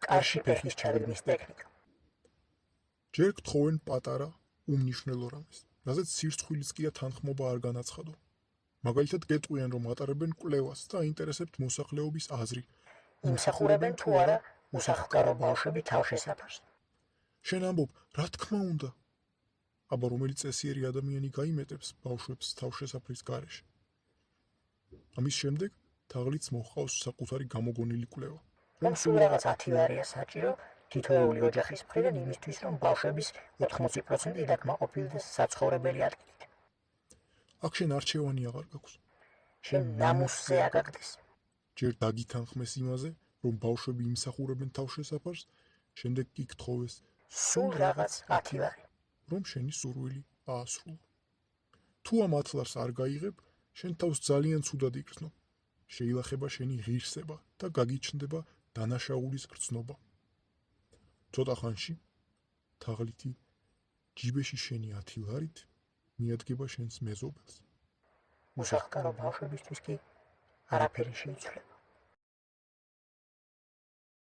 კარში ფეხის ჩაგდნის ტექნიკა. ჯერ გთხოვენ პატარა უმნიშვნელო რამეს, რაზეც სირცხვილიც კი თანხმობა არ განაცხადო. მაგალითად გეტყვიან, რომ ატარებენ კვლევას და აინტერესებთ მოსახლეობის აზრი. იმსახურებენ თუ არა უსახლკარო ბავშვები თავშესაფარს. შენ ამბობ, რა თქმა უნდა. აბა რომელი წესიერი ადამიანი გაიმეტებს ბავშვებს თავშესაფრის გარეშე. ამის შემდეგ თაღლიც მოჰყავს საკუთარი გამოგონილი კვლევა. რომ სულ რაღაც 10 ლარია საჭირო თითოეული ოჯახის მხრიდან იმისთვის, რომ ბავშვების 80% დაკმაყოფილდეს საცხოვრებელი ადგილით. აქ შენ არჩევანი აღარ გაქვს. შენ ნამუსზე აკაკდეს. ჯერ დაგითანხმეს იმაზე, რომ ბავშვები იმსახურებენ თავშესაფარს, შემდეგ კი გთხოვეს სულ რაღაც 10 ლარი. რომ შენი სურვილი აასრულო. თუ ამ 10 ლარს არ გაიღებ, შენ თავს ძალიან ცუდად იგრძნობ. შეილახება შენი ღირსება და გაგიჩნდება დანაშაულის გრძნობა. ცოტა ხანში თაღლითი ჯიბეში შენი 10 ლარით მიადგება შენს მეზობელს. უსახლკარო ბავშვებისთვის კი არაფერი შეიცვლება.